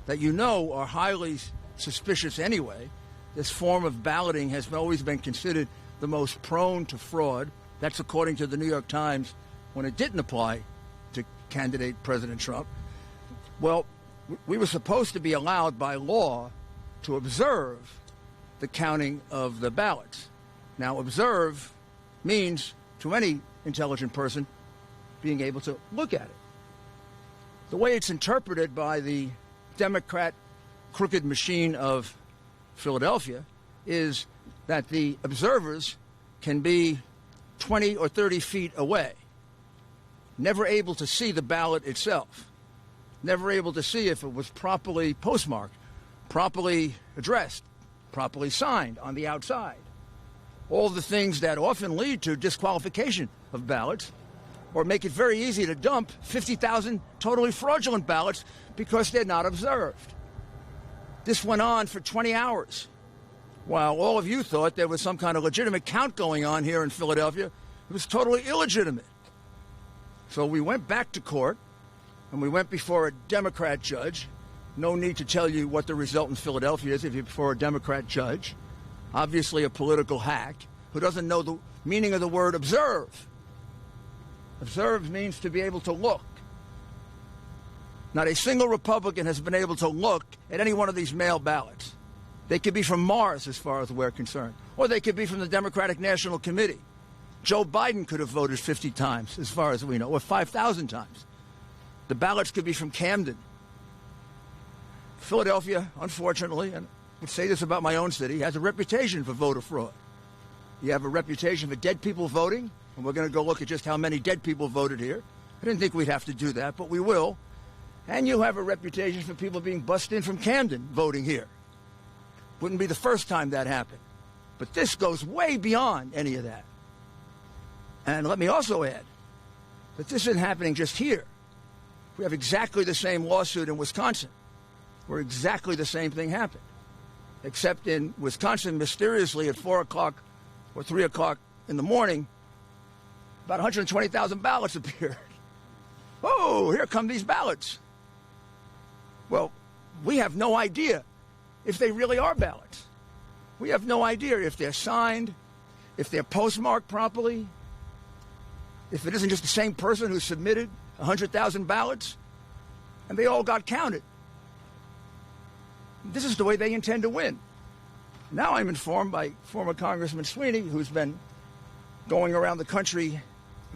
that you know are highly suspicious anyway. This form of balloting has always been considered the most prone to fraud. That's according to the New York Times when it didn't apply to candidate President Trump. Well, we were supposed to be allowed by law to observe the counting of the ballots. Now, observe means, to any intelligent person, being able to look at it. The way it's interpreted by the Democrat crooked machine of Philadelphia is that the observers can be 20 or 30 feet away, never able to see the ballot itself, never able to see if it was properly postmarked, properly addressed, properly signed on the outside. All the things that often lead to disqualification of ballots or make it very easy to dump 50,000 totally fraudulent ballots because they're not observed. This went on for 20 hours. While all of you thought there was some kind of legitimate count going on here in Philadelphia, it was totally illegitimate. So we went back to court, and we went before a Democrat judge. No need to tell you what the result in Philadelphia is if you're before a Democrat judge. Obviously a political hack who doesn't know the meaning of the word observe. Observe means to be able to look. Not a single Republican has been able to look at any one of these mail ballots. They could be from Mars, as far as we're concerned, or they could be from the Democratic National Committee. Joe Biden could have voted 50 times, as far as we know, or 5,000 times. The ballots could be from Camden. Philadelphia, unfortunately, and I would say this about my own city, has a reputation for voter fraud. You have a reputation for dead people voting, and we're going to go look at just how many dead people voted here. I didn't think we'd have to do that, but we will. And you have a reputation for people being bussed in from Camden voting here. Wouldn't be the first time that happened. But this goes way beyond any of that. And let me also add that this isn't happening just here. We have exactly the same lawsuit in Wisconsin, where exactly the same thing happened. Except in Wisconsin, mysteriously at 4 o'clock or 3 o'clock in the morning, about 120,000 ballots appeared. Oh, here come these ballots. Well, we have no idea if they really are ballots. We have no idea if they're signed, if they're postmarked properly, if it isn't just the same person who submitted 100,000 ballots, and they all got counted. This is the way they intend to win. Now I'm informed by former Congressman Sweeney, who's been going around the country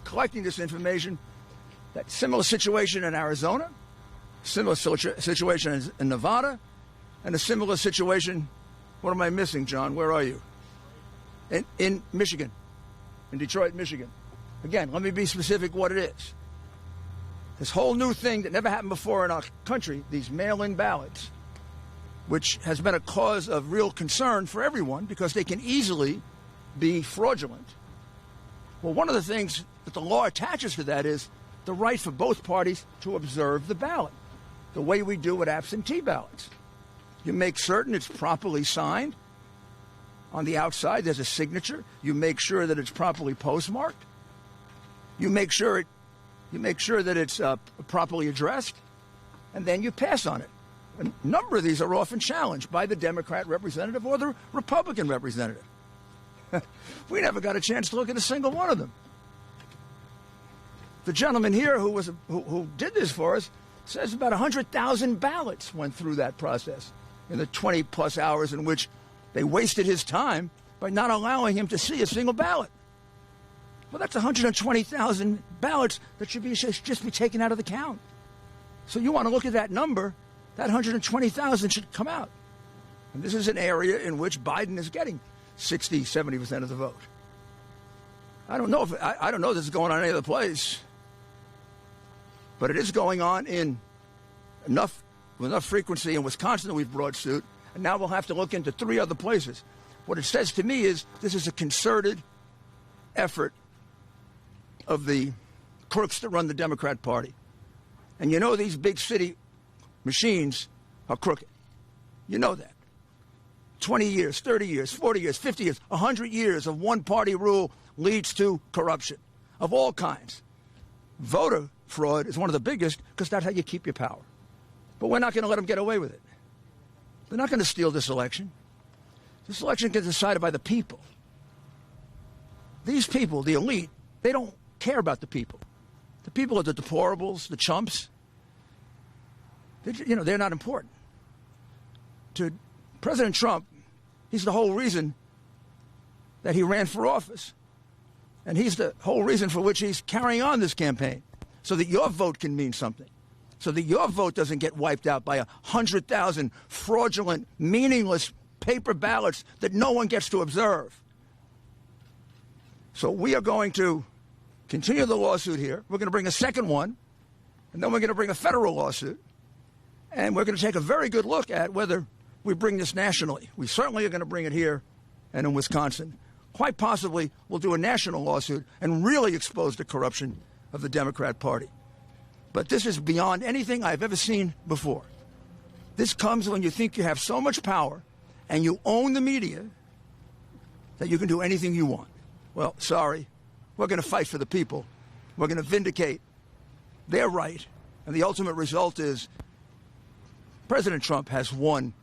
collecting this information, that similar situation in Arizona, similar situation in Nevada, and a similar situation, what am I missing, John? Where are you? In Michigan, in Detroit, Michigan. Again, let me be specific what it is. This whole new thing that never happened before in our country, these mail-in ballots, which has been a cause of real concern for everyone because they can easily be fraudulent. Well, one of the things that the law attaches to that is the right for both parties to observe the ballot, the way we do with absentee ballots. You make certain it's properly signed. On the outside, there's a signature. You make sure that it's properly postmarked. You make sure that it's properly addressed, and then you pass on it. A number of these are often challenged by the Democrat representative or the Republican representative. We never got a chance to look at a single one of them. The gentleman here who did this for us says about 100,000 ballots went through that process in the 20-plus hours in which they wasted his time by not allowing him to see a single ballot. Well, that's 120,000 ballots that should just be taken out of the count. So you want to look at that number, that 120,000 should come out. And this is an area in which Biden is getting 60, 70% of the vote. I don't know if this is going on any other place, but it is going on in enough frequency in Wisconsin that we've brought suit, and now we'll have to look into 3 other places. What it says to me is this is a concerted effort of the crooks that run the Democrat Party. And you know these big city machines are crooked. You know that. 20 years, 30 years, 40 years, 50 years, 100 years of one-party rule leads to corruption of all kinds. Voter fraud is one of the biggest because that's how you keep your power. But we're not going to let them get away with it. They're not going to steal this election. This election gets decided by the people. These people, the elite, they don't care about the people. The people are the deplorables, the chumps. They're not important. To President Trump, he's the whole reason that he ran for office. And he's the whole reason for which he's carrying on this campaign, so that your vote can mean something, so that your vote doesn't get wiped out by 100,000 fraudulent, meaningless paper ballots that no one gets to observe. So we are going to continue the lawsuit here. We're going to bring a second one, and then we're going to bring a federal lawsuit. And we're going to take a very good look at whether we bring this nationally. We certainly are going to bring it here and in Wisconsin. Quite possibly, we'll do a national lawsuit and really expose the corruption of the Democrat Party. But this is beyond anything I've ever seen before. This comes when you think you have so much power and you own the media that you can do anything you want. Well, sorry. We're going to fight for the people. We're going to vindicate their right. And the ultimate result is President Trump has won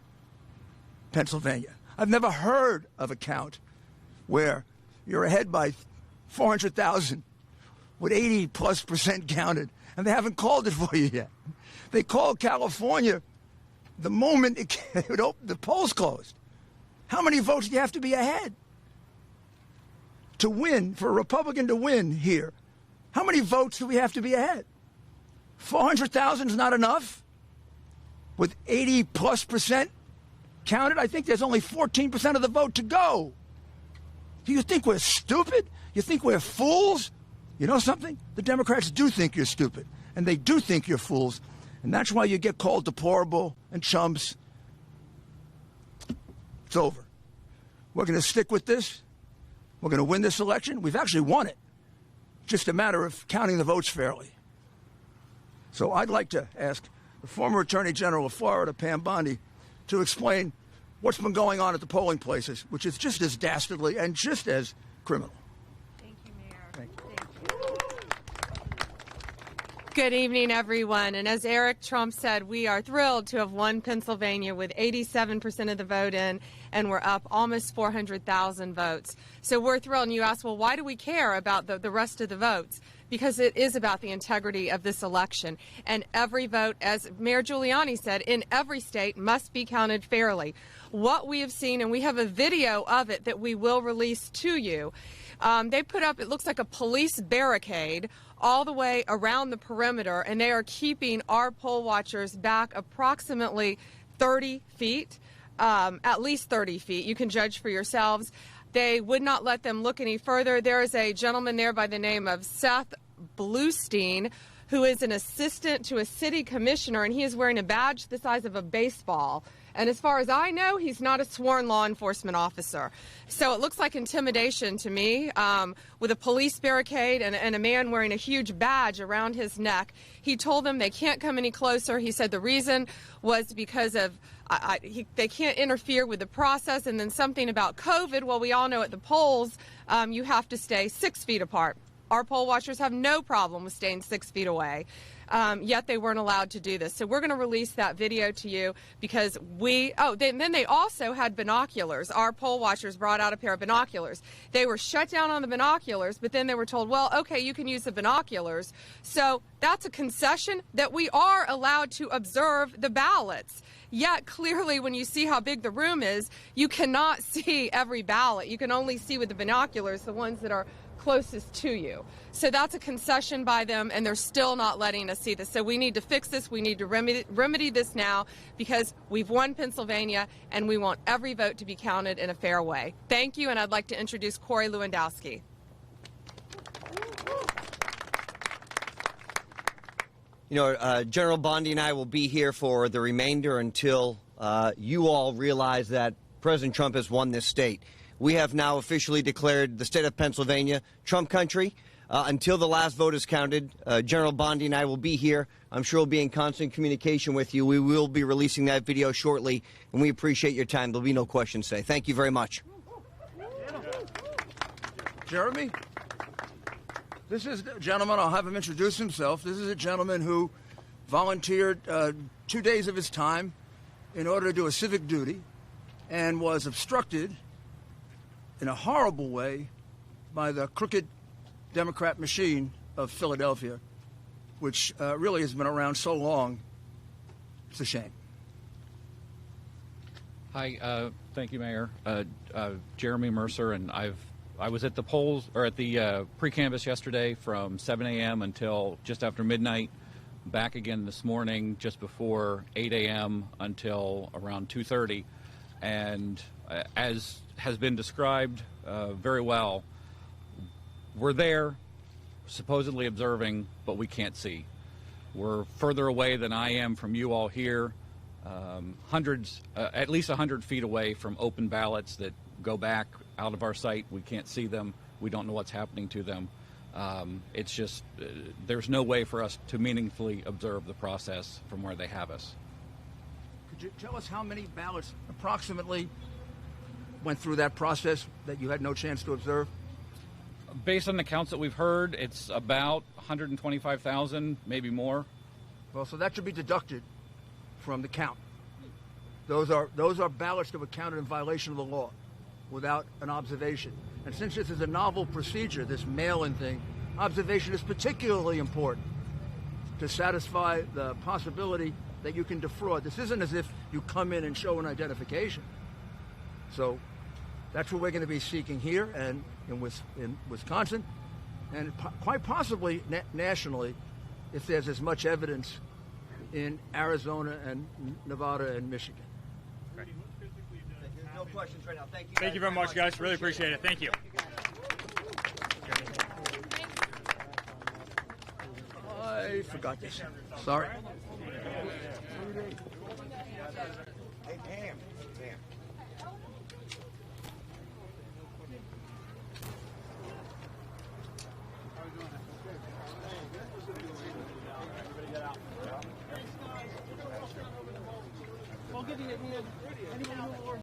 Pennsylvania. I've never heard of a count where you're ahead by 400,000 with 80+% counted, and they haven't called it for you yet. They called California the moment the polls closed. How many votes do you have to be ahead to win, for a Republican to win here? How many votes do we have to be ahead? 400,000 is not enough? With 80+% counted, I think there's only 14% of the vote to go. Do you think we're stupid? You think we're fools? You know something? The Democrats do think you're stupid, and they do think you're fools, and that's why you get called deplorable and chumps. It's over. We're going to stick with this. We're going to win this election. We've actually won it. Just a matter of counting the votes fairly. So I'd like to ask the former Attorney General of Florida, Pam Bondi, to explain what's been going on at the polling places, which is just as dastardly and just as criminal. Thank you, Mayor. Thank you. Good evening, everyone. And as Eric Trump said, we are thrilled to have won Pennsylvania with 87% of the vote in, and we're up almost 400,000 votes. So we're thrilled. And you ask, well, why do we care about the rest of the votes? Because it is about the integrity of this election. And every vote, as Mayor Giuliani said, in every state must be counted fairly. What we have seen, and we have a video of it that we will release to you, they put up, it looks like a police barricade all the way around the perimeter, and they are keeping our poll watchers back approximately 30 feet, at least 30 feet. You can judge for yourselves. They would not let them look any further. There is a gentleman there by the name of Seth Bluestein, who is an assistant to a city commissioner, and he is wearing a badge the size of a baseball. And as far as I know, he's not a sworn law enforcement officer. So it looks like intimidation to me, with a police barricade and a man wearing a huge badge around his neck. He told them they can't come any closer. He said the reason was because of they can't interfere with the process, and then something about COVID. Well, we all know at the polls, you have to stay 6 feet apart. Our poll watchers have no problem with staying 6 feet away, yet they weren't allowed to do this. So we're going to release that video to you because then they also had binoculars. Our poll watchers brought out a pair of binoculars. They were shut down on the binoculars, but then they were told, well, okay, you can use the binoculars. So that's a concession that we are allowed to observe the ballots. Yet, clearly, when you see how big the room is, you cannot see every ballot. You can only see with the binoculars the ones that are closest to you. So that's a concession by them, and they're still not letting us see this. So we need to fix this. We need to remedy this now because we've won Pennsylvania, and we want every vote to be counted in a fair way. Thank you, and I'd like to introduce Corey Lewandowski. You know, General Bondi and I will be here for the remainder until you all realize that President Trump has won this state. We have now officially declared the state of Pennsylvania Trump country. Until the last vote is counted, General Bondi and I will be here. I'm sure we'll be in constant communication with you. We will be releasing that video shortly, and we appreciate your time. There'll be no questions today. Thank you very much. Jeremy? This is a gentleman, I'll have him introduce himself. This is a gentleman who volunteered 2 days of his time in order to do a civic duty and was obstructed in a horrible way by the crooked Democrat machine of Philadelphia, which really has been around so long. It's a shame. Hi, thank you, Mayor. Jeremy Mercer, and I was at the polls or at the pre-canvass yesterday from 7 a.m. until just after midnight. Back again this morning just before 8 a.m. until around 2:30, and as has been described very well, we're there, supposedly observing, but we can't see. We're further away than I am from you all here. At least 100 feet away from open ballots that go back out of our sight. We can't see them. We don't know what's happening to them. It's just, there's no way for us to meaningfully observe the process from where they have us. Could you tell us how many ballots approximately went through that process that you had no chance to observe? Based on the counts that we've heard, it's about 125,000, maybe more. Well, so that should be deducted from the count. Those are ballots that were counted in violation of the law without an observation. And since this is a novel procedure, this mail-in thing, observation is particularly important to satisfy the possibility that you can defraud. This isn't as if you come in and show an identification. So that's what we're going to be seeking here and in Wisconsin, and quite possibly nationally, if there's as much evidence in Arizona and Nevada and Michigan. No questions right now. Thank you. Thank you very much, guys. Really appreciate it. Thank you. I forgot this. Sorry. Hey, Pam. We'll give you